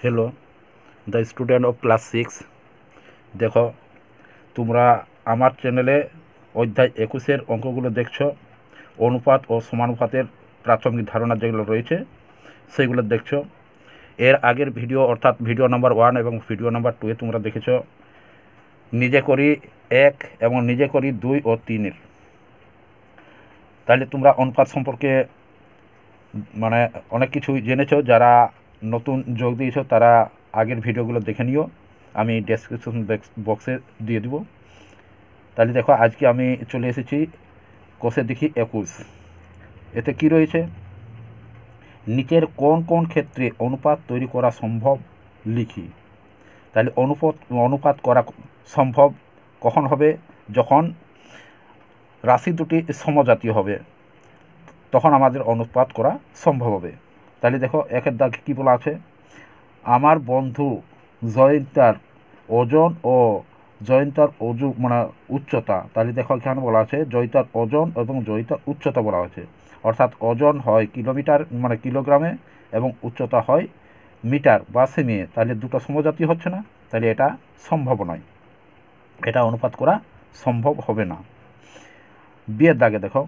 Hello the student of class 6 देखो তোমরা আমার চ্যানেলে অধ্যায় 21-এর অঙ্কগুলো দেখছো। অনুপাত ও সমানুপাতের প্রাথমিক ধারণা যেগুলো রয়েছে সেইগুলো দেখছো। এর আগের ভিডিও অর্থাৎ ভিডিও নাম্বার 1 এবং ভিডিও নাম্বার 2-এ তোমরা দেখেছো নিজে করি 1 এবং নিজে করি 2 ও 3-এর। তাহলে তোমরা অনুপাত সম্পর্কে মানে অনেক কিছুই জেনেছো। যারা নতুন যোগ দিয়েছো তারা আগের ভিডিওগুলো দেখে নিও, আমি ডেসক্রিপশন বক্সে দিয়ে দিব। তাহলে দেখো আজকে আমি চলে এসেছি কোষে দেখি 21। এতে কি রয়েছে, নিচের কোন কোন ক্ষেত্রে অনুপাত তৈরি করা সম্ভব লিখি। তাহলে অনুপাত করা সম্ভব কখন হবে, যখন রাশি দুটি সমজাতীয় হবে তখন আমাদের অনুপাত করা সম্ভব হবে। তাহলে দেখো একের দাগ কী বলা আছে, আমার বন্ধু জয়িতার ওজন ও জয়িতার মানে উচ্চতা। তাহলে দেখো এখানে বলা আছে জয়িতার ওজন এবং জয়িতার উচ্চতা বলা হয়েছে, অর্থাৎ ওজন হয় কিলোমিটার মানে কিলোগ্রামে এবং উচ্চতা হয় মিটার বা সেমিয়ে। তাহলে দুটো সমজাতীয় হচ্ছে না, তাহলে এটা সম্ভব নয়, এটা অনুপাত করা সম্ভব হবে না। বিয়ের দাগে দেখো,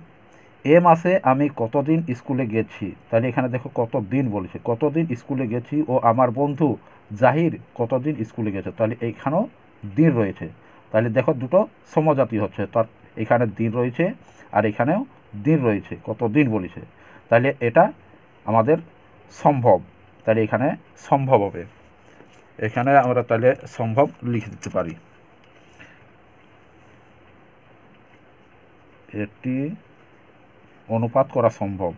এ মাসে আমি কতদিন স্কুলে গেছি। তাহলে এখানে দেখো কতদিন বলেছে, কতদিন স্কুলে গেছি ও আমার বন্ধু জাহির কতদিন স্কুলে গেছে। তাহলে এইখানেও দিন রয়েছে, তাহলে দেখো দুটো সমজাতীয় হচ্ছে, তার এখানে দিন রয়েছে আর এখানেও দিন রয়েছে, কতদিন বলেছে। তাহলে এটা আমাদের সম্ভব, তাহলে এখানে সম্ভব হবে। এখানে আমরা তাহলে সম্ভব লিখে দিতে পারি, এটি অনুপাত করা সম্ভব।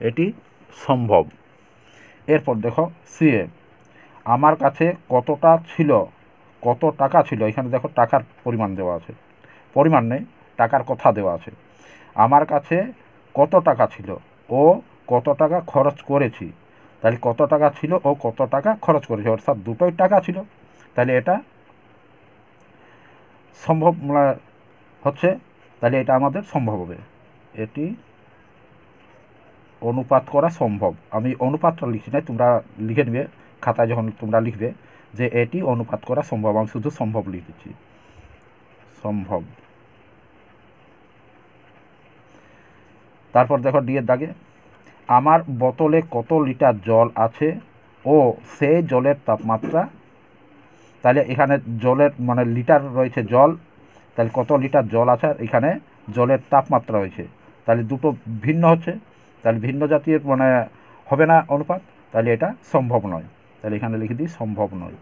এটি সম্ভব। এরপর দেখো সিএ, আমার কাছে কতটা ছিল, কত টাকা ছিল। এখানে দেখো টাকার পরিমাণ দেওয়া আছে, পরিমাণ নেই, টাকার কথা দেওয়া আছে। আমার কাছে কত টাকা ছিল ও কত টাকা খরচ করেছি। তাহলে কত টাকা ছিল ও কত টাকা খরচ করেছি, অর্থাৎ দুটোই টাকা ছিল। তাহলে এটা সম্ভব হচ্ছে, তাহলে এটা আমাদের সম্ভব হবে, এটি অনুপাত করা সম্ভব। আমি অনুপাতটা লিখছি না, তোমরা লিখে নেবে খাতায় যখন তোমরা লিখবে যে এটি অনুপাত করা সম্ভব, আমি শুধু সম্ভব লিখে দিচ্ছি, সম্ভব। তারপর দেখো ডি এর দাগে, আমার বোতলে কত লিটার জল আছে ও সেই জলের তাপমাত্রা। তাহলে এখানে জলের মানে লিটার রয়েছে জল, তাহলে কত লিটার জল আছে, আর এখানে জলের তাপমাত্রা রয়েছে, তাহলে দুটো ভিন্ন হচ্ছে, তাহলে ভিন্ন জাতীয় মানে হবে না অনুপাত, তাহলে এটা সম্ভব নয়। তাহলে এখানে লিখে দিই সম্ভব নয়,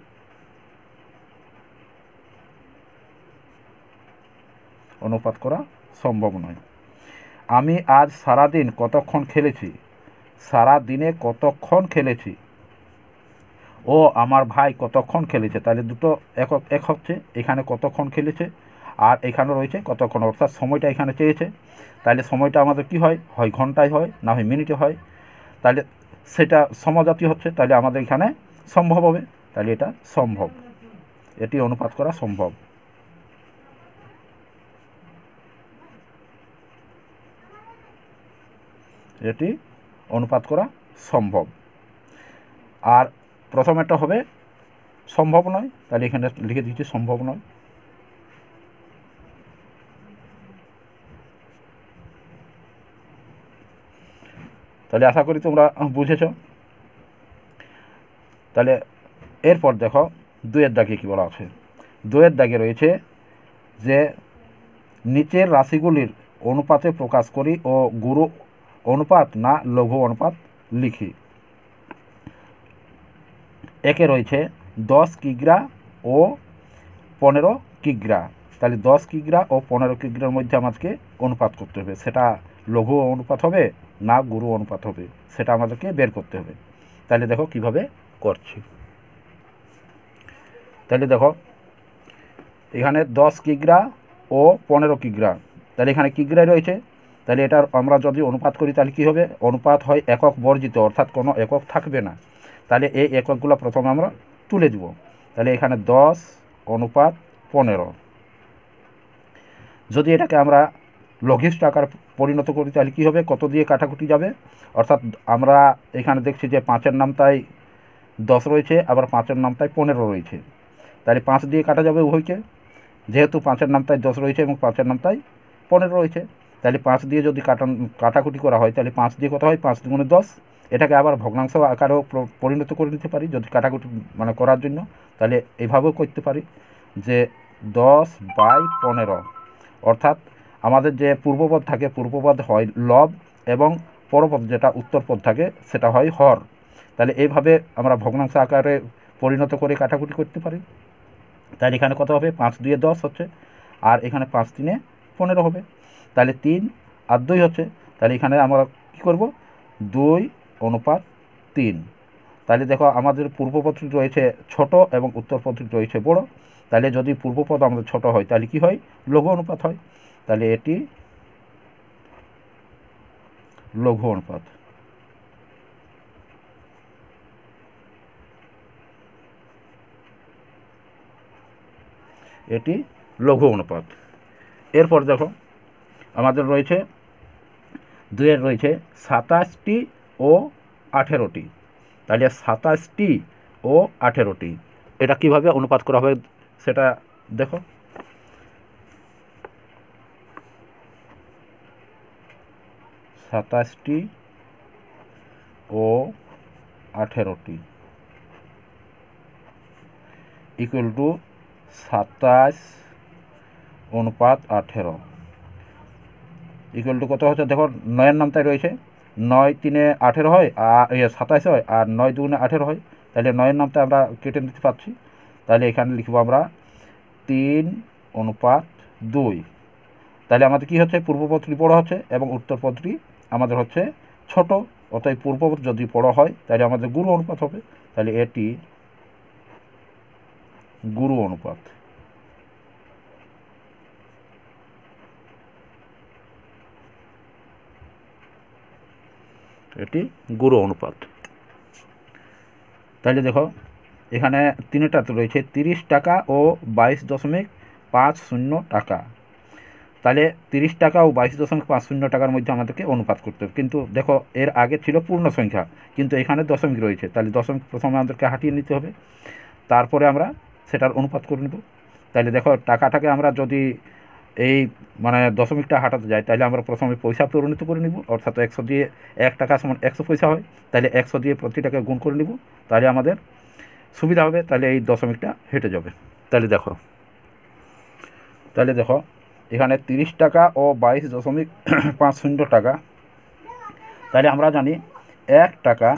অনুপাত করা সম্ভব নয়। আমি আজ সারাদিন কতক্ষণ খেলেছি, সারা দিনে কতক্ষণ খেলেছি ও আমার ভাই কতক্ষণ খেলেছে। তাহলে দুটো একক এক হচ্ছে, এখানে কতক্ষণ খেলেছে আর এখানে রয়েছে কতক্ষণ, অর্থাৎ সময়টা এখানে চেয়েছে। তাহলে সময়টা আমাদের কি হয়, হয় ঘন্টায় হয় না হয় মিনিটে হয়, তাহলে সেটা সমজাতীয় হচ্ছে, তাহলে আমাদের এখানে সম্ভব হবে, তাহলে এটা সম্ভব, এটি অনুপাত করা সম্ভব। এটি অনুপাত করা সম্ভব। আর প্রথমেরটা হবে সম্ভব নয়, তাহলে এখানে লিখে দিচ্ছি সম্ভব নয়। তাহলে আশা করি তোমরা বুঝেছ। তাহলে এরপর দেখো দুইয়ের দাগে কী বলা আছে, দুইয়ের দাগে রয়েছে যে নিচের রাশিগুলির অনুপাতে প্রকাশ করি ও গুরু অনুপাত না লঘু অনুপাত লিখি। একে রয়েছে 10 কিগ্রা ও 15 কিগ্রা। তাহলে 10 কিগ্রা ও 15 কিগ্রার মধ্যে আমাদেরকে অনুপাত করতে হবে, সেটা লঘু অনুপাত হবে না গুরু অনুপাত হবে, সেটা আমাদেরকে বের করতে হবে। তাহলে দেখো কিভাবে করছি। তাহলে দেখো এখানে 10 কিগ্রা ও 15 কিগ্রা, তাহলে এখানে কিগ্রায় রয়েছে, তাহলে এটার আমরা যদি অনুপাত করি তাহলে কী হবে, অনুপাত হয় একক বর্জিত, অর্থাৎ কোনো একক থাকবে না। তাহলে এই এককগুলো প্রথমে আমরা তুলে দেব। তাহলে এখানে 10 অনুপাত 15, যদি এটাকে আমরা লঘিষ্ঠ আকার পরিণত করি তাহলে কী হবে, কত দিয়ে কাটাকুটি যাবে, অর্থাৎ আমরা এখানে দেখছি যে 5-এর নামতায় 10 রয়েছে, আবার 5-এর নামতায় 15 রয়েছে, তাহলে 5 দিয়ে কাটা যাবে উভয়কে, যেহেতু 5-এর নামতায় 10 রয়েছে এবং 5-এর নামতায় 15 রয়েছে, তাহলে 5 দিয়ে যদি কাটাকুটি করা হয় তাহলে 5 দিয়ে কত হয়, 5 দুগুণে 10। এটাকে আবার ভগ্নাংশ আকারেও পরিণত করে নিতে পারি যদি কাটাকুটি মানে করার জন্য, তাহলে এইভাবেও করতে পারি যে 10/15, অর্থাৎ আমাদের যে পূর্বপদ থাকে পূর্বপদ হয় লব এবং পরপদ যেটা উত্তরপদ থাকে সেটা হয় হর। তাহলে এইভাবে আমরা ভগ্নাংশ আকারে পরিণত করে কাটাকুটি করতে পারি। তাহলে এখানে কত হবে, 5-2 10 হচ্ছে, আর এখানে 5-3 15 হবে, তাহলে 3-2 হচ্ছে, তাহলে এখানে আমরা কী করব, 2:3। তাহলে দেখো আমাদের পূর্বপদটি রয়েছে ছোট এবং উত্তরপদটি রয়েছে বড়, তাহলে যদি পূর্বপদ আমাদের ছোট হয় তাহলে কি হয়, লঘু অনুপাত হয়, তাহলে এটি লঘু অনুপাত। এটি লঘু অনুপাত। এরপর দেখো আমাদের রয়েছে 2-এর রয়েছে 27টি ও 18টি, তাহলে 27টি ও 18টি এটা কিভাবে অনুপাত করা হবে সেটা দেখো। 27টি ও 18টি ইকুয়াল টু 27:18 ইকুয়াল টু কত হচ্ছে, দেখো 9-এর নামতায় রয়েছে, 9-3 18 হয়, আর 27 হয়, আর 9-2 18 হয়, তাহলে 9-এর নামটা আমরা কেটে নিতে পারছি, তাহলে এখানে লিখবো আমরা 3:2। তাহলে আমাদের কী হচ্ছে, পূর্বপদটি বড় হচ্ছে এবং উত্তরপদটি আমাদের হচ্ছে ছোট, অতএব পূর্বপদ যদি বড় হয় তাহলে আমাদের গুরু অনুপাত হবে, তাহলে এটি গুরু অনুপাত। এটি গুরু অনুপাত। তাহলে দেখো এখানে 3টাতে রয়েছে 30 টাকা ও 22.50 টাকা, তাহলে 30 টাকা ও 22.50 টাকার মধ্যে আমাদেরকে অনুপাত করতে হবে, কিন্তু দেখো এর আগে ছিল পূর্ণ সংখ্যা কিন্তু এখানে দশমিক রয়েছে, তাহলে দশমিক প্রথমে আমাদেরকে হাঁটিয়ে নিতে হবে, তারপরে আমরা সেটার অনুপাত করে নেব। তাহলে দেখো টাকাটাকে আমরা যদি এই মানে দশমিকটা হাঁটাতে যাই তাহলে আমরা প্রথমে পয়সা পরিণত করে নিব, অর্থাৎ 100 দিয়ে 1 টাকা সমান 100 পয়সা হয়, তাহলে 100 দিয়ে প্রতিটাকে গুণ করে নিব, তাহলে আমাদের সুবিধা হবে, তাহলে এই দশমিকটা হেঁটে যাবে। তাহলে দেখো এখানে 30 টাকা ও 22.50 টাকা, তাহলে আমরা জানি 1 টাকা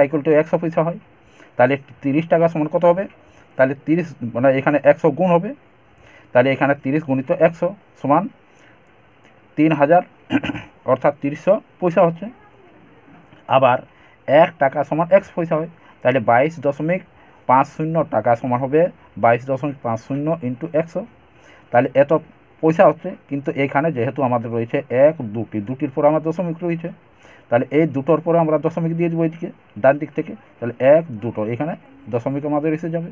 ইকুয়াল টু 100 পয়সা হয়, তাহলে 30 টাকা সমান কত হবে, তাহলে 30 মানে এখানে 100 গুণ হবে, তাহলে এখানে 30 গুণিত 100 সমান 3000, অর্থাৎ 300 পয়সা হচ্ছে। আবার 1 টাকা সমান 1 পয়সা হয়, তাহলে 22.50 টাকা সমান হবে 22.50 ইন্টু 100, তাহলে এত পয়সা হচ্ছে, কিন্তু এখানে যেহেতু আমাদের রয়েছে 1 2টির পর আমার দশমিক রয়েছে, তাহলে এই দুটোর পরে আমরা দশমিক দিয়ে দেবো এইদিকে ডান দিক থেকে, তাহলে 1 2 এখানে দশমিক আমাদের এসে যাবে,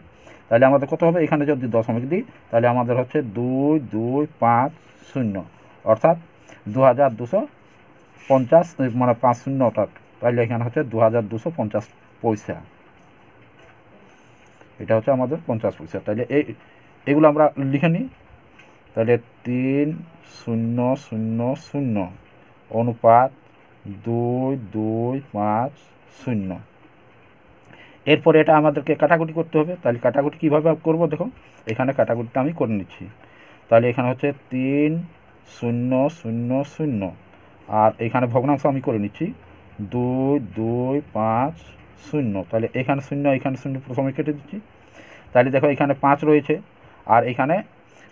তাহলে আমাদের কত হবে, এখানে যদি দশমিক দিই তাহলে আমাদের হচ্ছে 2250, অর্থাৎ 2250 মানে 50 টাকা, তাহলে এখানে হচ্ছে 2250 পয়সা, এটা হচ্ছে আমাদের 50 পয়সা। তাহলে এগুলো আমরা লিখে নিই, তাহলে 3000 অনুপাত 2250। এরপরে এটা আমাদেরকে কাটাকুটি করতে হবে, তাহলে কাটাকুটি কীভাবে করব দেখো, এখানে কাটাকুটিটা আমি করে নিচ্ছি, তাহলে এখানে হচ্ছে 3000 আর এখানে ভগ্নাংশ আমি করে নিচ্ছি 2250, তাহলে এখানে 0 এখানে 0 প্রথমে কেটে দিচ্ছি, তাহলে দেখো এখানে 5 রয়েছে আর এখানে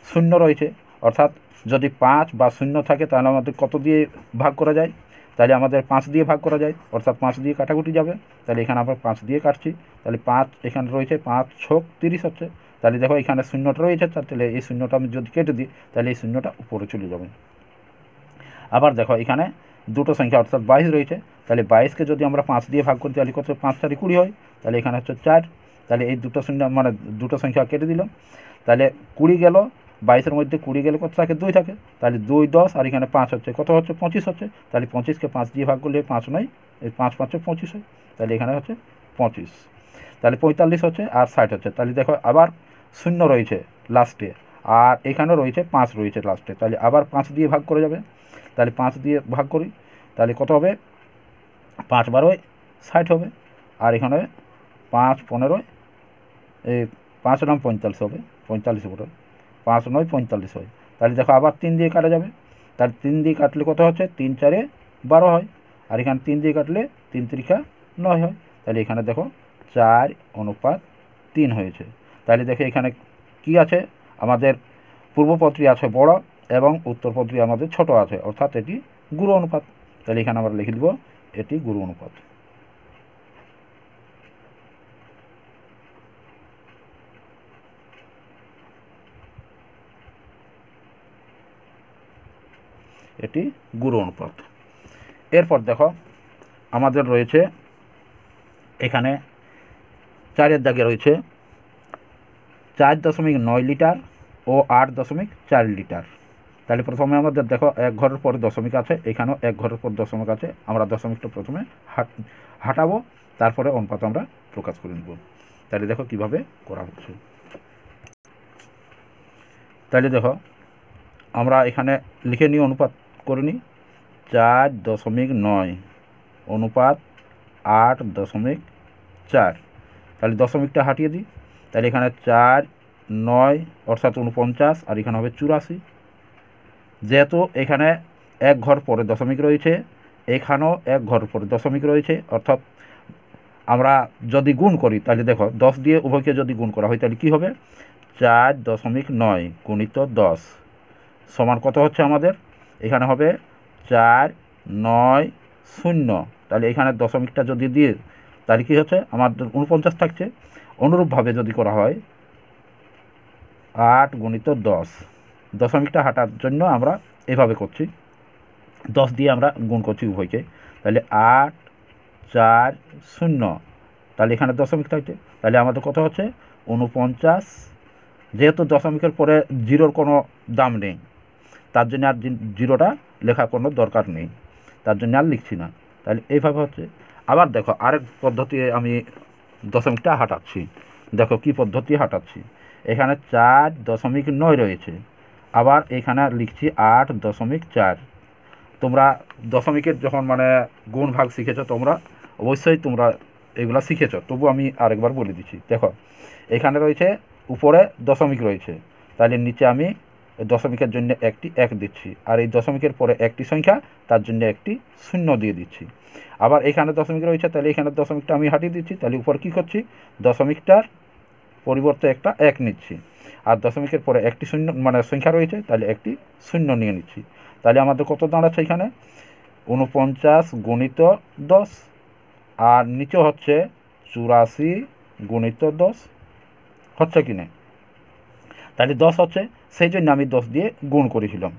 0 রয়েছে, অর্থাৎ যদি 5 বা 0 থাকে তাহলে আমাদের কত দিয়ে ভাগ করা যায়, তাহলে আমাদের 5 দিয়ে ভাগ করা যায়, অর্থাৎ 5 দিয়ে কাটাকুটি যাবে, তাহলে এখানে আমরা 5 দিয়ে কাটছি, তাহলে 5 এখানে রয়েছে 5 6 30 হচ্ছে, তাহলে দেখো এখানে 0টা রয়েছে, তাহলে এই 0টা আমি যদি কেটে দিই তাহলে এই 0টা উপরে চলে যাবে। আবার দেখো এখানে দুটো সংখ্যা অর্থাৎ 22 রয়েছে, তাহলে 22কে যদি আমরা 5 দিয়ে ভাগ করি তাহলে কত, 5 4 20 হয়, তাহলে এখানে হচ্ছে 4, তাহলে এই দুটো সংখ্যা মানে দুটো সংখ্যা কেটে দিলাম, তাহলে 20 গেল 22-এর মধ্যে 20 গেলে কত থাকে? 2 থাকে। তাহলে 2 10 আর এখানে 5 হচ্ছে, কত হচ্ছে? 25 হচ্ছে। তাহলে 25কে 5 দিয়ে ভাগ করলে 5 নয়, এই 5 5 25 হয়। তাহলে এখানে হচ্ছে 25। তাহলে 45 হচ্ছে আর 60 হচ্ছে। তাহলে দেখো আবার শূন্য রয়েছে লাস্টে, আর এখানেও রয়েছে 5 রয়েছে লাস্টে। তাহলে আবার 5 দিয়ে ভাগ করে যাবে। তাহলে 5 দিয়ে ভাগ করি, তাহলে কত হবে? 5 12 60 হবে। আর এখানে 5 15 এই 5 নাম 45 হবে, 45 হবে, 5 9 45 হয়। তাহলে দেখো আবার 3 দিয়ে কাটা যাবে। তাহলে 3 দিয়ে কাটলে কত হচ্ছে? 3 4 12 হয়। আর এখানে 3 দিয়ে কাটলে 3 3 9 হয়। তাহলে এখানে দেখো 4:3 হয়েছে। তাহলে দেখো এখানে কি আছে? আমাদের পূর্বপত্রী আছে বড় এবং উত্তরপত্রী আমাদের ছোট আছে, অর্থাৎ এটি গুরু অনুপাত। তাহলে এখানে আমরা লিখে দেব এটি গুরু অনুপাত। এটি গুরু অনুপাত। এরপর দেখো আমাদের রয়েছে এখানে 4-এর দাগে রয়েছে 4.9 লিটার ও 8.4 লিটার। তাহলে প্রথমে আমাদের দেখো 1 ঘরের পরে দশমিক আছে, এখানেও 1 ঘরের পর দশমিক আছে। আমরা দশমিকটা প্রথমে হাঁটাবো, তারপরে অনুপাত আমরা প্রকাশ করে নেব। তাহলে দেখো কিভাবে করা হচ্ছে। তাহলে দেখো আমরা এখানে লিখে নিই, অনুপাত করে নিই। 4.9 অনুপাত 8.4। তাহলে দশমিকটা হাঁটিয়ে দিই। তাহলে এখানে 4 9 অর্থাৎ 49, আর এখানে হবে 84। যেহেতু এখানে 1 ঘর পরে দশমিক রয়েছে, এখানেও 1 ঘর পরে দশমিক রয়েছে, অর্থাৎ আমরা যদি গুণ করি তাহলে দেখো 10 দিয়ে উভয়কে যদি গুণ করা হয় তাহলে কী হবে? 4.9 গুণিত 10 সমান কত হচ্ছে আমাদের? এখানে হবে 4 9 0। তাহলে এখানে দশমিকটা যদি দিয়ে তাহলে কী হচ্ছে? আমাদের 49 থাকছে। অনুরূপভাবে যদি করা হয় 8 গুণিত 10, দশমিকটা হাঁটার জন্য আমরা এভাবে করছি, 10 দিয়ে আমরা গুণ করছি উভয়কে। তাহলে 8 4 0, তাহলে এখানে দশমিক থাকছে। তাহলে আমাদের কত হচ্ছে? 49। যেহেতু দশমিকের পরে জিরোর কোনো দাম নেই, তার জন্য আর জিরোটা লেখা কোনো দরকার নেই, তার জন্য আর লিখছি না। তাহলে এইভাবে হচ্ছে। আবার দেখো আরেক পদ্ধতি আমি দশমিকটা হাঁটাচ্ছি। দেখো কি পদ্ধতি হাঁটাচ্ছি। এখানে 4.9 রয়েছে, আবার এখানে লিখছি 8.4। তোমরা দশমিকের যখন মানে গুণ ভাগ শিখেছো তোমরা অবশ্যই তোমরা এগুলো শিখেছো, তবু আমি আরেকবার বলে দিচ্ছি। দেখো এখানে রয়েছে উপরে দশমিক রয়েছে, তাহলে নিচে আমি দশমিকের জন্য একটি 1 দিচ্ছি, আর এই দশমিকের পরে একটি সংখ্যা তার জন্য একটি 0 দিয়ে দিচ্ছি। আবার এখানে দশমিক রয়েছে, তাহলে এখানে দশমিকটা আমি হাঁটিয়ে দিচ্ছি। তাহলে উপর কী করছি? দশমিকটার পরিবর্তে একটা 1 নিচ্ছি, আর দশমিকের পরে একটি 0 মানে সংখ্যা রয়েছে, তাহলে একটি 0 নিয়ে নিচ্ছি। তাহলে আমাদের কত দাঁড়াচ্ছে এখানে? 49 গুণিত 10, আর নিচে হচ্ছে 84 গুণিত 10। হচ্ছে কি না? তাহলে 10 হচ্ছে, সেই জন্য আমি 10 দিয়ে গুণ করেছিলাম।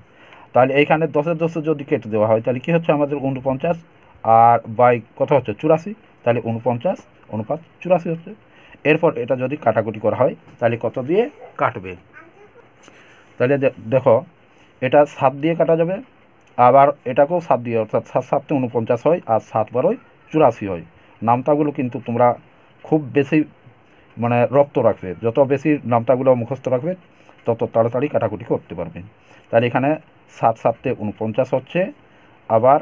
তাহলে এইখানে 10-এর 10 যদি কেটে দেওয়া হয় তাহলে কী হচ্ছে? আমাদের 49 আর বাই কত হচ্ছে? 84। তাহলে 49 অনুপাত 84 হচ্ছে। এরপর এটা যদি কাটাকুটি করা হয় তাহলে কত দিয়ে কাটবে? তাহলে দেখো এটা 7 দিয়ে কাটা যাবে, আবার এটাকেও 7 দিয়ে, অর্থাৎ 7 7 49 হয়, আর 7 12 84 হয়। নামতাগুলো কিন্তু তোমরা খুব বেশি মানে রপ্ত রাখবে, যত বেশি নামতাগুলো মুখস্থ রাখবে তত তাড়াতাড়ি কাটাকুটি করতে পারবে। তাহলে এখানে 7 7 49 হচ্ছে, আবার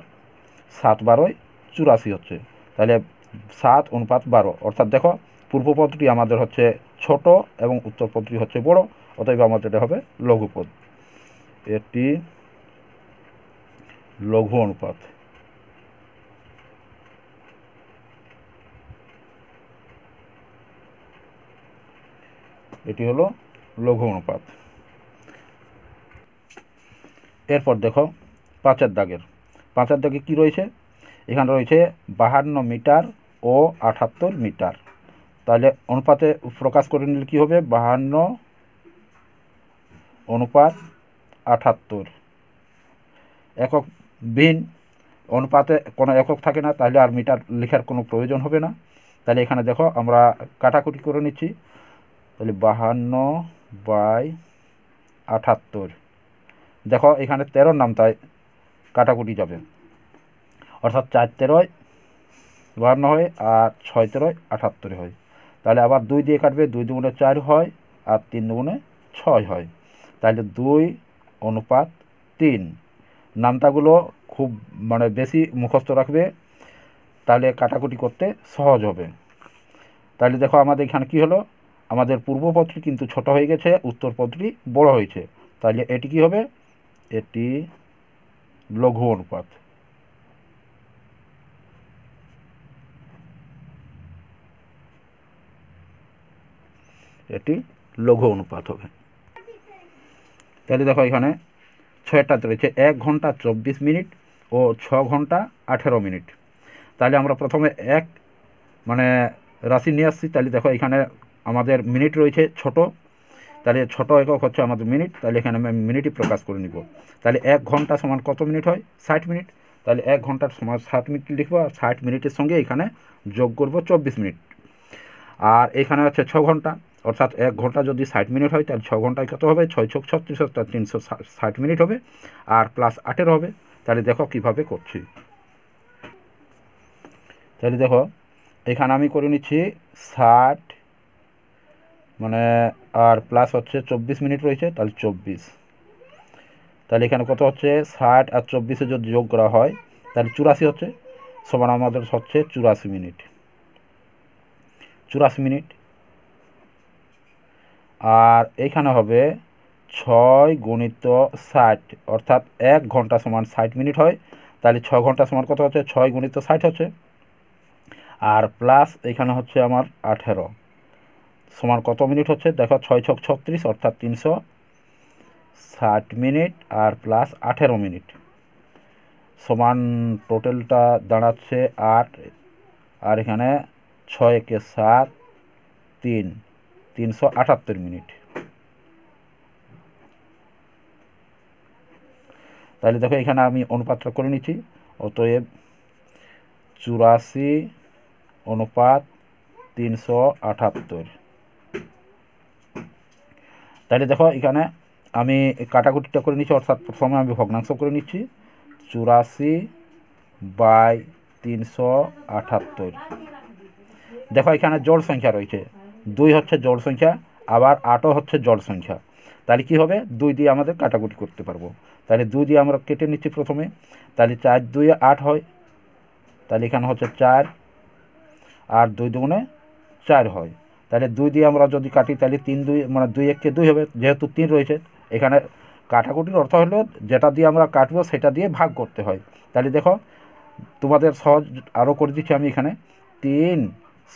7 12 84 হচ্ছে। তাহলে 7 অনুপাত 12, অর্থাৎ দেখো পূর্বপদটি আমাদের হচ্ছে ছোট এবং উত্তরপদটি হচ্ছে বড়, অতএব আমাদের এটা হবে লঘুপদ। এটি লঘু অনুপাত। এটি হলো লঘু অনুপাত। এরপর দেখো 5-এর দাগের 5-এর দাগে কী রয়েছে? এখানে রয়েছে 52 মিটার ও 78 মিটার। তাহলে অনুপাতে প্রকাশ করে নিলে কী হবে? 52 অনুপাত 78। একক বিহীন অনুপাতে কোনো একক থাকে না, তাহলে আর মিটার লেখার কোনো প্রয়োজন হবে না। তাহলে এখানে দেখো আমরা কাটাকুটি করে নিচ্ছি। তাহলে 52 বাই 78। দেখো এখানে 13 নামতায় কাটাকুটি যাবে, অর্থাৎ 4 13 52 হয় আর 6 13 78 হয়। তাহলে আবার 2 দিয়ে কাটবে, 2 দুগুণে 4 হয় আর 3 দুগুণে 6 হয়। তাহলে 2:3। নামতাগুলো খুব মানে বেশি মুখস্থ রাখবে, তাহলে কাটাকুটি করতে সহজ হবে। তাহলে দেখো আমাদের এখানে কি হলো, আমাদের পূর্ব পদটি কিন্তু ছোট হয়ে গেছে, উত্তর পদটি বড় হয়েছে। তাহলে এটি কি হবে, এটি লঘু অনুপাত। এটি লঘু অনুপাত হবে। তাহলে দেখো এখানে 6টা রয়েছে 1 ঘন্টা 24 মিনিট ও 6 ঘন্টা 18 মিনিট। তাহলে আমরা প্রথমে এক মানে রাশি নিয়ে আসছি। তাহলে দেখো এখানে আমাদের মিনিট রয়েছে ছোট, তাহলে ছোট একক হচ্ছে আমাদের মিনিট। তাহলে এখানে আমি মিনিটই প্রকাশ করে নিব। তাহলে 1 ঘন্টা সমান কত মিনিট হয়, 60 মিনিট। তাহলে 1 ঘন্টার সমান 60 মিনিট লিখবো, আর 60 মিনিটের সঙ্গে এখানে যোগ করবো 24 মিনিট। আর এখানে হচ্ছে 6 ঘন্টা, অর্থাৎ 1 ঘন্টা যদি 60 মিনিট হয় তাহলে 6 ঘন্টায় কত হবে, 6 × 36 অর্থাৎ 360 মিনিট হবে, আর প্লাস 18 হবে। তাহলে দেখো কিভাবে করছি। তাহলে দেখো এখানে আমি করে নিচ্ছি 60 মানে আর প্লাস হচ্ছে 24 মিনিট রয়েছে, তাহলে 24। তাহলে এখানে কত হচ্ছে, 60 আর 24 যদি যোগ করা হয় তাহলে 84 হচ্ছে, সমান আমাদের হচ্ছে 84 মিনিট। 84 মিনিট। আর এইখানে হবে 6 × 60, অর্থাৎ 1 ঘন্টা সমান 60 মিনিট হয়। তাহলে 6 ঘন্টা সমান কত হচ্ছে, 6 × 60 হচ্ছে, আর প্লাস এখানে হচ্ছে আমার 18 সমান কত মিনিট হচ্ছে, দেখো 6 × 36 অর্থাৎ 360 মিনিট, আর প্লাস 18 মিনিট সমান টোটালটা দাঁড়াচ্ছে 8, আর এখানে 6 × 7 3 378 মিনিট। তাহলে দেখো এখানে আমি অনুপাতটা করে নিচ্ছি, অতএব 84:378। তাহলে দেখো এখানে আমি কাটাকুটিটা করে নিচ্ছি, অর্থাৎ প্রথমে আমি ভগ্নাংশ করে নিচ্ছি। 84/378। দেখো এখানে জোড় সংখ্যা রয়েছে, 2 হচ্ছে জোড় সংখ্যা, আবার 8ও হচ্ছে জোড় সংখ্যা। তাহলে কি হবে, 2 দিয়ে আমাদের কাটাকুটি করতে পারবো। তাহলে 2 দিয়ে আমরা কেটে নিচ্ছি প্রথমে। তাহলে 4 2 8 হয়, তাহলে এখানে হচ্ছে 4, আর 2 দুগুণে 4 হয়। তাহলে 2 দিয়ে আমরা যদি কাটি তাহলে 3 2 মানে 2 1 কে 2 হবে, যেহেতু 3 রয়েছে। এখানে কাটাকুটির অর্থ হলো যেটা দিয়ে আমরা কাটবো সেটা দিয়ে ভাগ করতে হয়। তাহলে দেখো তোমাদের সহজ আরও করে দিচ্ছি আমি এখানে, 3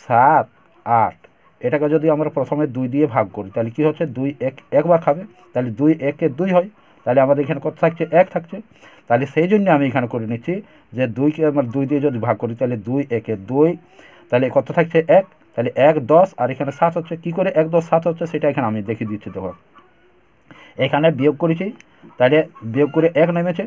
7 8। এটাকে যদি আমরা প্রথমে 2 দিয়ে ভাগ করি তাহলে কি হচ্ছে, 2 1 একবার খাবে, তাহলে 2 1 কে 2 হয়। তাহলে আমাদের এখানে কত থাকছে, 1 থাকছে। তাহলে সেই জন্য আমি এখানে করে নিচ্ছি যে 2কে আমরা 2 দিয়ে যদি ভাগ করি তাহলে 2 1 এ 2, তাহলে কত থাকছে 1। তাহলে 1 10, আর এখানে 7 হচ্ছে। কী করে 1 10 7 হচ্ছে সেটা এখানে আমি দেখিয়ে দিচ্ছি। দেখো এখানে বিয়োগ করেছি, তাহলে বিয়োগ করে 1 নেমেছে।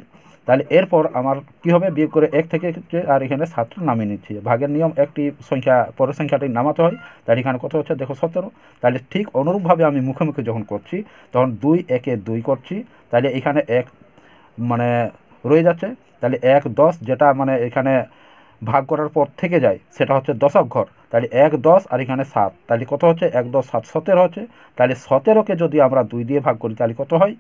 তাহলে এরপর আমার কি হবে, বিয়োগ করে 1 থেকে আর এখানে 7টা নামিয়ে নিচ্ছি। ভাগের নিয়ম, একটি সংখ্যা পরের সংখ্যাটি নামাতে হয়। তাহলে এখানে কত হচ্ছে, দেখো 17। তাহলে ঠিক অনুরূপভাবে আমি মুখে মুখে যখন করছি তখন 2 1 এ 2 করছি। তাহলে এখানে 1 মানে রয়ে যাচ্ছে। তাহলে 1 10, যেটা মানে এখানে ভাগ করার পর থেকে যায় সেটা হচ্ছে দশক ঘর। তাহলে 1 10 আর এখানে 7, তাহলে কত হচ্ছে, 1 10 7 17 হচ্ছে। তাহলে 17কে যদি আমরা 2 দিয়ে ভাগ করি তাহলে কত হয়,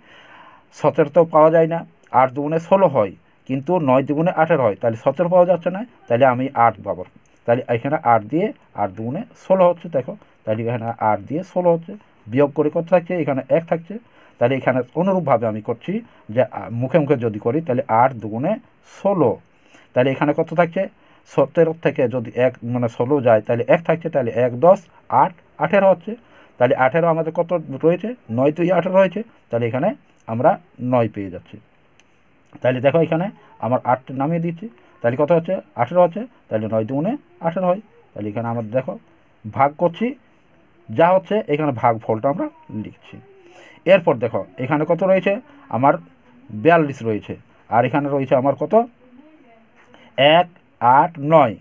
17 তো পাওয়া যায় না, 8 দুগুণে 16 হয়, কিন্তু 9 দুগুণে 18 হয়। তাহলে 17 পাওয়া যাচ্ছে না, তাহলে আমি 8 পাবো। তাহলে এখানে 8 দিয়ে 8 দুগুণে 16 হচ্ছে। দেখো তাহলে এখানে 8 দিয়ে 16 হচ্ছে, বিয়োগ করে কত থাকছে, এখানে 1 থাকছে। তাহলে এখানে অনুরূপভাবে আমি করছি যে মুখে মুখে যদি করি তাহলে 8 দুগুণে 16, তাহলে এখানে কত থাকছে, 17 থেকে যদি 1 মানে 16 যায় তাহলে 1 থাকছে। তাহলে 1 10 8 18 হচ্ছে। তাহলে 18 আমাদের কত রয়েছে, 9 2 18 রয়েছে। তাহলে এখানে আমরা 9 পেয়ে যাচ্ছি। তাহলে দেখো এখানে আমার 8 নামিয়ে দিচ্ছি, তাহলে কত হচ্ছে, 18 হচ্ছে। তাহলে 9 দুগুণে 18 হয়। তাহলে এখানে আমরা দেখো ভাগ করছি, যা হচ্ছে এখানে ভাগ ফলটা আমরা লিখছি। এরপর দেখো এখানে কত রয়েছে, আমার 42 রয়েছে, আর এখানে রয়েছে আমার কত, 1 8 9।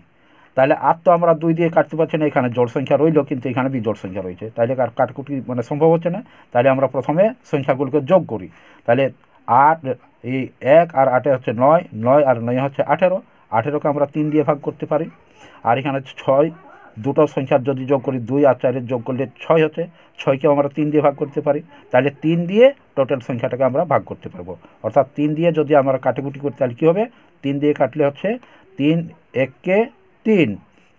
তাহলে 8 তো আমরা 2 দিয়ে কাটতে পারছি না, এখানে জোড় সংখ্যা রইল কিন্তু এখানে বিজোড় সংখ্যা রয়েছে, তাহলে কাটাকুটি মানে সম্ভব হচ্ছে না। তাহলে আমরা প্রথমে সংখ্যাগুলোকে যোগ করি। তাহলে 8 এই 1 আর 8 হচ্ছে 9, 9 আর 9 হচ্ছে 18, 18কে আমরা 3 দিয়ে ভাগ করতে পারি। আর এখানে 6, দুটো সংখ্যার যদি যোগ করি 2 আর 4 যোগ করলে 6 হচ্ছে, 6কেও আমরা 3 দিয়ে ভাগ করতে পারি। তাহলে 3 দিয়ে টোটাল সংখ্যাটাকে আমরা ভাগ করতে পারবো। অর্থাৎ 3 দিয়ে যদি আমরা কাটাকুটি করি তাহলে কী হবে, 3 দিয়ে কাটলে হচ্ছে 3 1কে 3,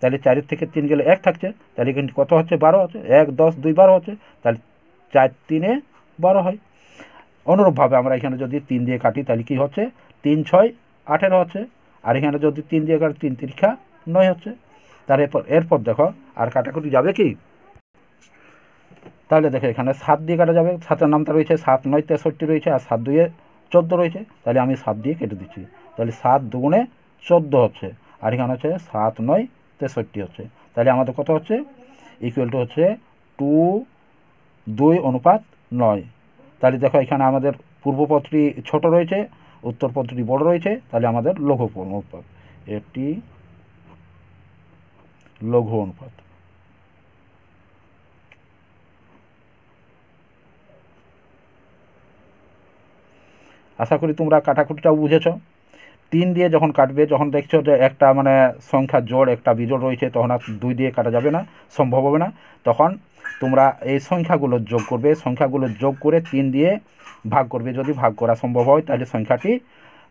তাহলে 4 থেকে 3 গেলে 1 থাকছে, তাহলে এখানে কত হচ্ছে 12 হচ্ছে, 1 10 2 12 হচ্ছে, তাহলে 4 3 12 হয়। অনুরূপভাবে আমরা এখানে যদি 3 দিয়ে কাটি তাহলে কী হচ্ছে 3 6 18 হচ্ছে, আর এখানে যদি 3 দিয়ে কাটি 3 3 9 হচ্ছে। তার এরপর দেখো আর কাটাকুটি যাবে কি, তাহলে দেখো এখানে 7 দিয়ে কাটা যাবে, 7-এর নামটা রয়েছে 7 9 63 রয়েছে, আর 7 2 14 রয়েছে, তাহলে আমি 7 দিয়ে কেটে দিচ্ছি। তাহলে 7 2 14 হচ্ছে, আর এখানে হচ্ছে 7 9 63 হচ্ছে। তাহলে আমাদের কত হচ্ছে, ইকুয়াল টু হচ্ছে 2:9। তাহলে দেখো এখানে আমাদের পূর্বপদটি ছোট রয়েছে, উত্তরপদটি বড় রয়েছে, তাহলে আমাদের লঘু অনুপাত, এটি লঘু অনুপাত। আশা করি তোমরা কাটাকুটিটাও বুঝেছ। 3 দিয়ে যখন কাটবে, যখন দেখছো যে একটা মানে সংখ্যা জোড় একটা বিজোড় রয়েছে, তখন আর 2 দিয়ে কাটা যাবে না, সম্ভব হবে না। তখন তোমরা এই সংখ্যাগুলো যোগ করবে, সংখ্যাগুলো যোগ করে 3 দিয়ে ভাগ করবে। যদি ভাগ করা সম্ভব হয় তাহলে সংখ্যাটি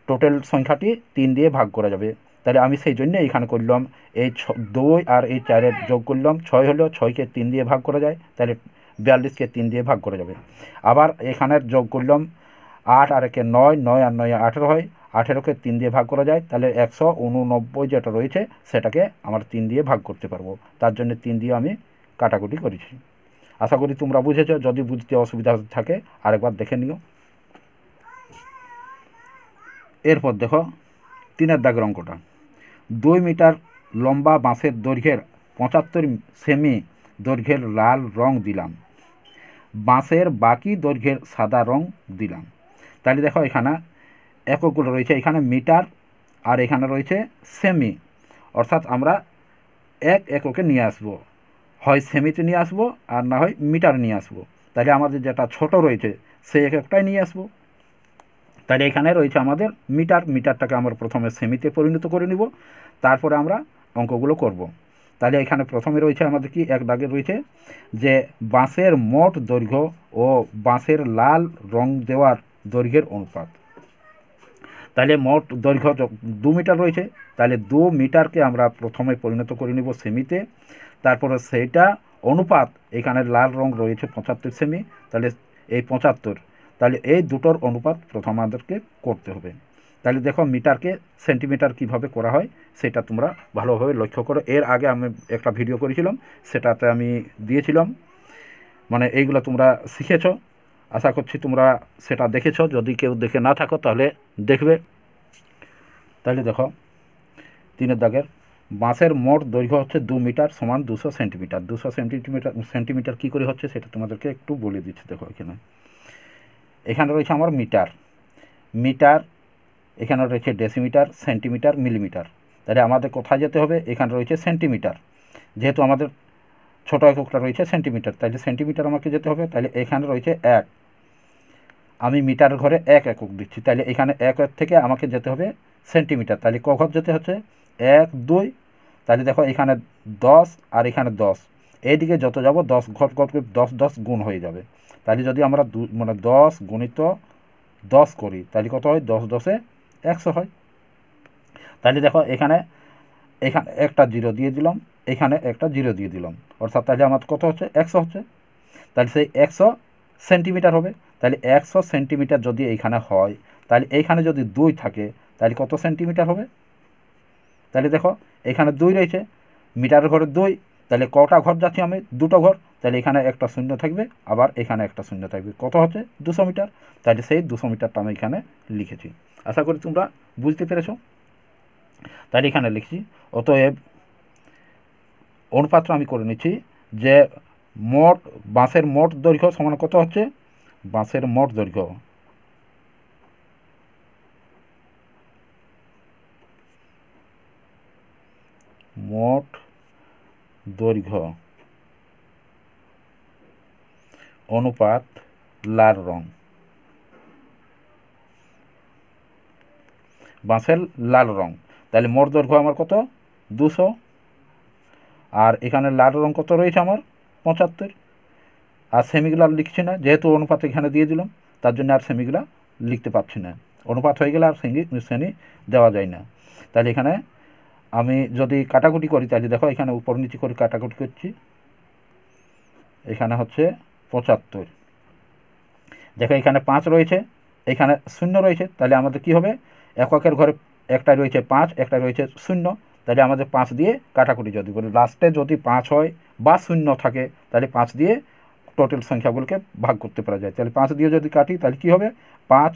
টোটাল সংখ্যাটি 3 দিয়ে ভাগ করা যাবে। তাহলে আমি সেই জন্য এইখানে করলাম, এই 2 আর এই 4 যোগ করলাম, 6 হলো, 6কে 3 দিয়ে ভাগ করা যায়, তাহলে 42কে 3 দিয়ে ভাগ করা যাবে। আবার এখানের যোগ করলাম 8 আর 1 9, 9 আর 9 18 হয়, 18কে 3 দিয়ে ভাগ করা যায়, তাহলে 189 যেটা রয়েছে সেটাকে আমরা 3 দিয়ে ভাগ করতে পারবো। তার জন্য 3 দিয়ে আমি কাটাকুটি করেছি। আশা করি তোমরা বুঝেছ। যদি বুঝতে অসুবিধা থাকে আরেকবার দেখে নিও। এরপর দেখো 3-এর দাগের অঙ্কটা। 2 মিটার লম্বা বাঁশের দৈর্ঘ্যের 75 সেমি দৈর্ঘ্যের লাল রং দিলাম, বাঁশের বাকি দৈর্ঘ্যের সাদা রং দিলাম। তাহলে দেখো এখানে এককগুলো রয়েছে, এখানে মিটার আর এখানে রয়েছে সেমি, অর্থাৎ আমরা এক এককে নিয়ে আসবো, হয় সেমিতে নিয়ে আসবো আর না হয় মিটার নিয়ে আসবো। তাহলে আমাদের যেটা ছোট রয়েছে সেই এককটাই নিয়ে আসবো। তাহলে এখানে রয়েছে আমাদের মিটার, মিটারটাকে আমরা প্রথমে সেমিতে পরিণত করে নিব, তারপরে আমরা অঙ্কগুলো করব। তাহলে এখানে প্রথমে রয়েছে আমাদের কি, এক দাগে রয়েছে যে বাঁশের মোট দৈর্ঘ্য ও বাঁশের লাল রং দেওয়ার দৈর্ঘ্যের অনুপাত। তাহলে মোট দৈর্ঘ্য 2 মিটার রয়েছে, তাহলে 2 মিটারকে আমরা প্রথমে পরিণত করে নিব সেমিতে, তারপরে সেইটা অনুপাত, এখানে লাল রং রয়েছে 75 সেমি, তাহলে এই 75, তাহলে এই দুটোর অনুপাত প্রথম আমাদেরকে করতে হবে। তাহলে দেখো মিটারকে সেন্টিমিটার কিভাবে করা হয় সেটা তোমরা ভালোভাবে লক্ষ্য করো। এর আগে আমি একটা ভিডিও করেছিলাম, সেটাতে আমি দিয়েছিলাম, মানে এইগুলো তোমরা শিখেছো। আশা করছি তোমরা সেটা দেখেছো, যদি কেউ দেখে না থাকো তাহলে দেখবে। তাহলে দেখো 3-এর দাগের বাঁশের মোট দৈর্ঘ্য হচ্ছে 2 মিটার সমান 200 সেন্টিমিটার। 200 সেন্টিমিটার কী করে হচ্ছে সেটা তোমাদেরকে একটু বলে দিচ্ছি। দেখো এখানে রয়েছে আমার মিটার, মিটার, এখানে রয়েছে ডেসিমিটার, সেন্টিমিটার, মিলিমিটার। তাহলে আমাদের কোথায় যেতে হবে, এখানে রয়েছে সেন্টিমিটার, যেহেতু আমাদের ছোট এককটা রয়েছে সেন্টিমিটার, তাহলে সেন্টিমিটার আমাকে যেতে হবে। তাহলে এখানে রয়েছে 1, আমি মিটার ঘরে 1 একক দিচ্ছি, তাহলে এখানে 1 থেকে আমাকে যেতে হবে সেন্টিমিটার, তাহলে ক ঘর যেতে হচ্ছে 1 2। তাহলে দেখো এখানে 10 আর এখানে 10, এইদিকে যত যাব 10 ঘর ঘর 10 10 গুণ হয়ে যাবে। তাহলে যদি আমরা 10 গুণিত 10 করি তাহলে কত হয়, 10 10 100 হয়। তাহলে দেখো এখানে এখানে একটা জিরো দিয়ে দিলাম, এখানে একটা জিরো দিয়ে দিলাম, অর্থাৎ তাহলে আমার কত হচ্ছে 100 হচ্ছে। তাহলে সেই 100 সেন্টিমিটার হবে। তাহলে 100 সেন্টিমিটার যদি এইখানে হয়, তাহলে এইখানে যদি 2 থাকে তাহলে কত সেন্টিমিটার হবে। তাহলে দেখো এখানে 2 রয়েছে, মিটারের ঘরে 2, তাহলে কটা ঘর যাচ্ছি আমি, 2টো ঘর, তাহলে এখানে একটা শূন্য থাকবে, আবার এখানে একটা শূন্য থাকবে, কত হচ্ছে 200 মিটার। তাহলে সেই 200 মিটারটা আমি এখানে লিখেছি। আশা করি তোমরা বুঝতে পেরেছ। তাহলে এখানে লিখছি, অতএব অনুপাতটা আমি করে নিচ্ছি যে মোট বাঁশের মোট দৈর্ঘ্য সমান কত হচ্ছে, বাঁশের মোট দৈর্ঘ্য মোট দৈর্ঘ্য অনুপাত লাল রং, বাঁশের লাল রং। তাহলে মোট দৈর্ঘ্য আমার কত 200, আর এখানে লাল রং কত রয়েছে আমার 75। আর সেমিগুলো আর লিখছি না, যেহেতু অনুপাত এখানে দিয়ে দিলাম তার জন্য আর সেমিগুলো লিখতে পারছি না। অনুপাত হয়ে গেলে আর শ্রেণী দেওয়া যায় না। তাহলে এখানে আমি যদি কাটাকুটি করি তাহলে দেখো এখানে উপর নিচে করে কাটাকুটি করছি, এখানে হচ্ছে 75। দেখো এখানে 5 রয়েছে, এখানে 0 রয়েছে, তাহলে আমাদের কি হবে এককের ঘরে একটা রয়েছে 5, একটা রয়েছে 0, তাহলে আমাদের 5 দিয়ে কাটাকুটি যদি বলি লাস্টে যদি 5 হয় বা 0 থাকে তাহলে 5 দিয়ে টোটাল সংখ্যাগুলোকে ভাগ করতে পারা যায়। তাহলে 5 দিয়ে যদি কাটি তাহলে কি হবে 5,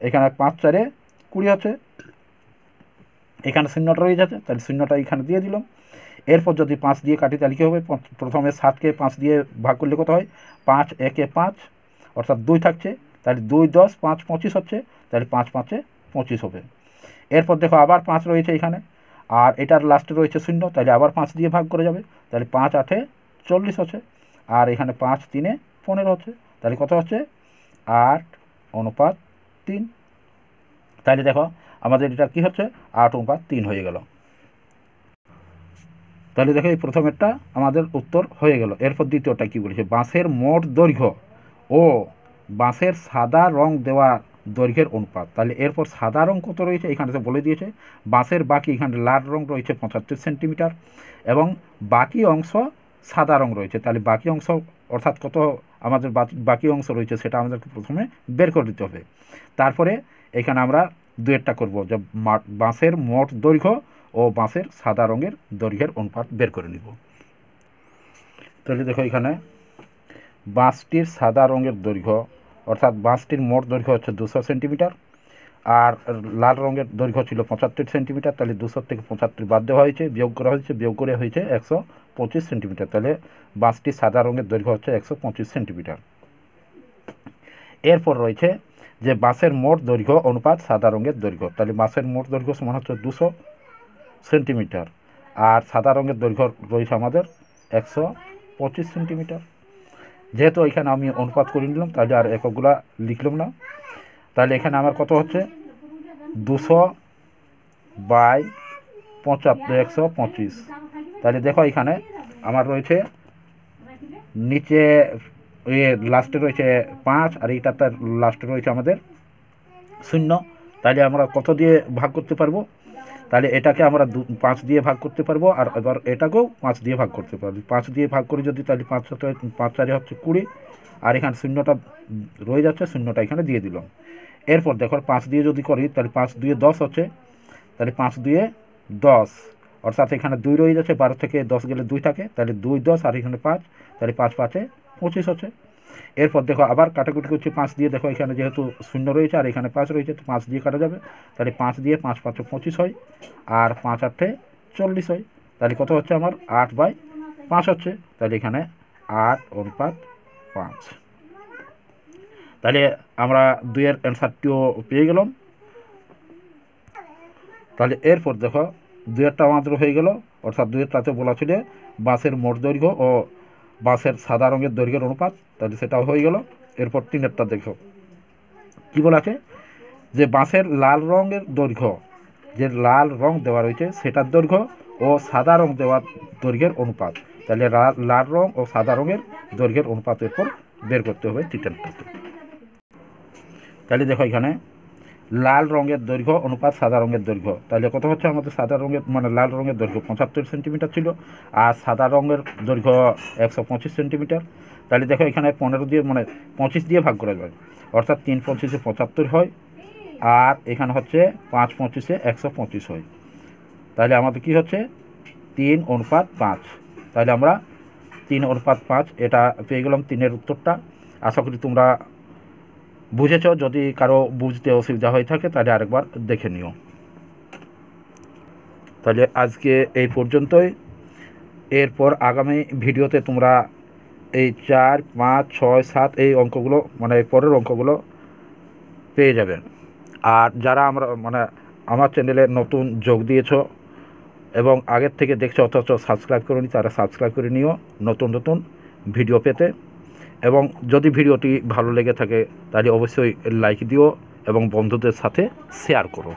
এখানে 5 4 20 হচ্ছে, এখানে 0টা রয়ে যাচ্ছে, তাহলে 0টা এখানে দিয়ে দিলাম। এরপর যদি 5 দিয়ে কাটি তাহলে কী হবে, প্রথমে 7কে 5 দিয়ে ভাগ করলে কত হয় 5 1 5, অর্থাৎ 2 থাকছে, তাহলে 2 10 5 25 হচ্ছে, তাহলে 5 5 25 হবে। এরপর দেখো আবার 5 রয়েছে এখানে, আর এটার লাস্টে রয়েছে 0, তাহলে আবার 5 দিয়ে ভাগ করে যাবে, তাহলে 5 8 40 হচ্ছে, আর এখানে 5 3 15 হচ্ছে, তাহলে কত হচ্ছে 8:3। তাহলে দেখো আমাদের এটা কি হচ্ছে 8:3 হয়ে গেল। তাহলে দেখো এই প্রথমেরটা আমাদের উত্তর হয়ে গেল। এরপর দ্বিতীয়টা কি বলেছে, বাঁশের মোট দৈর্ঘ্য ও বাঁশের সাদা রং দেওয়া দৈর্ঘ্যের অনুপাত। তাহলে এরপর সাদা রং কত রয়েছে এখানে তো বলে দিয়েছে, বাঁশের বাকি এখানে লাল রং রয়েছে 75 সেন্টিমিটার এবং বাকি অংশ সাদা রং রয়েছে। তাহলে বাকি অংশ অর্থাৎ কত আমাদের বাকি অংশ রয়েছে সেটা আমাদেরকে প্রথমে বের করে দিতে হবে। তারপরে এখানে আমরা দুয়েরটা করব, যে বাঁশের মোট দৈর্ঘ্য ও বাঁশের সাদা রঙের দৈর্ঘ্যের অনুপাত বের করে নিব। তাহলে দেখো এখানে বাঁশটির সাদা রঙের দৈর্ঘ্য অর্থাৎ বাঁশটির মোট দৈর্ঘ্য হচ্ছে 200 সেন্টিমিটার, আর লাল রঙের দৈর্ঘ্য ছিল 75 সেন্টিমিটার। তাহলে 200 থেকে 75 বাদ দেওয়া হয়েছে, বিয়োগ করা হয়েছে, বিয়োগ করে হয়েছে 125 সেন্টিমিটার। তাহলে বাঁশটির সাদা রঙের দৈর্ঘ্য হচ্ছে 125 সেন্টিমিটার। এরপর রয়েছে যে বাঁশের মোট দৈর্ঘ্য অনুপাত সাদা রঙের দৈর্ঘ্য। তাহলে বাঁশের মোট দৈর্ঘ্য সমান হচ্ছে 200 সেন্টিমিটার, আর সাদা রঙের দৈর্ঘ্য রয়েছে আমাদের 125 সেন্টিমিটার। যেহেতু এখানে আমি অনুপাত করে নিলাম তাহলে আর এককগুলা লিখলাম না। তাহলে এখানে আমার কত হচ্ছে 200/75 125। তাহলে দেখো এখানে আমার রয়েছে নিচে লাস্টে রয়েছে 5, আর এইটাতে লাস্টে রয়েছে আমাদের 0। তাহলে আমরা কত দিয়ে ভাগ করতে পারবো, তাহলে এটাকে আমরা 5 দিয়ে ভাগ করতে পারবো, আর এবার এটাকেও 5 দিয়ে ভাগ করতে পারবো। 5 দিয়ে ভাগ করি যদি তাহলে 5 4 হচ্ছে 20, আর এখানে 0টা রয়ে যাচ্ছে, 0টা এখানে দিয়ে দিলাম। এরপর দেখো 5 দিয়ে যদি করি তাহলে 5 2 10 হচ্ছে, তাহলে 5 2 10, অর্থাৎ এখানে 2 রয়ে যাচ্ছে, 12 থেকে 10 গেলে 2 থাকে, তাহলে 2 10, আর এখানে 5, তাহলে 5 5 25 হচ্ছে। এরপর দেখো আবার কাটাকুটি করছি 5 দিয়ে, দেখো এখানে যেহেতু 0 রয়েছে আর এখানে 5 রয়েছে তো 5 দিয়ে কাটা যাবে, তাহলে 5 দিয়ে 5 5 25 হয়, আর 5 8 40 হয়। তাহলে কত হচ্ছে আমার 8/5 হচ্ছে, তাহলে এখানে 8:5। তাহলে আমরা 2-এর অ্যান্সারটিও পেয়ে গেলাম। তাহলে এরপর দেখো 2-এরটা আমাদের হয়ে গেল, অর্থাৎ 2-এরটাতে বলা ছিল বাঁশের মোট দৈর্ঘ্য ও বাঁশের সাদা রঙের দৈর্ঘ্যের অনুপাত, তাহলে সেটাও হয়ে গেল। এরপর 3-এরটা দেখো কী বলা আছে, যে বাঁশের লাল রঙের দৈর্ঘ্য, যে লাল রং দেওয়া রয়েছে সেটার দৈর্ঘ্য ও সাদা রং দেওয়ার দৈর্ঘ্যের অনুপাত। তাহলে লাল রং ও সাদা রঙের দৈর্ঘ্যের অনুপাতের পর বের করতে হবে 3-টাতে। তাহলে দেখো এখানে লাল রঙের দৈর্ঘ্য অনুপাত সাদা রঙের দৈর্ঘ্য, তাহলে কত হচ্ছে আমাদের সাদা রঙের লাল রঙের দৈর্ঘ্য 75 সেন্টিমিটার ছিল, আর সাদা রঙের দৈর্ঘ্য 125 সেন্টিমিটার। তাহলে দেখো এখানে 15 দিয়ে 25 দিয়ে ভাগ করা যায়, অর্থাৎ 3 25 75 হয়, আর এখানে হচ্ছে 5 25 125 হয়। তাহলে আমাদের কি হচ্ছে 3:5। তাহলে আমরা 3:5 এটা পেয়ে গেলাম 3-এর উত্তরটা। আশা করি তোমরা বুঝেছ, যদি কারো বুঝতে অসুবিধা হয়ে থাকে তাহলে আরেকবার দেখে নিও। তাহলে আজকে এই পর্যন্তই। এরপর আগামী ভিডিওতে তোমরা এই 4 5 6 7 এই অঙ্কগুলো পরের অঙ্কগুলো পেয়ে যাবে। আর যারা আমরা আমার চ্যানেলে নতুন যোগ দিয়েছ এবং আগের থেকে দেখছো অথচ সাবস্ক্রাইব করোনি, তারা সাবস্ক্রাইব করে নিও নতুন নতুন ভিডিও পেতে। এবং যদি ভিডিওটি ভালো লেগে থাকে তাহলে অবশ্যই লাইক দিও এবং বন্ধুদের সাথে শেয়ার করো।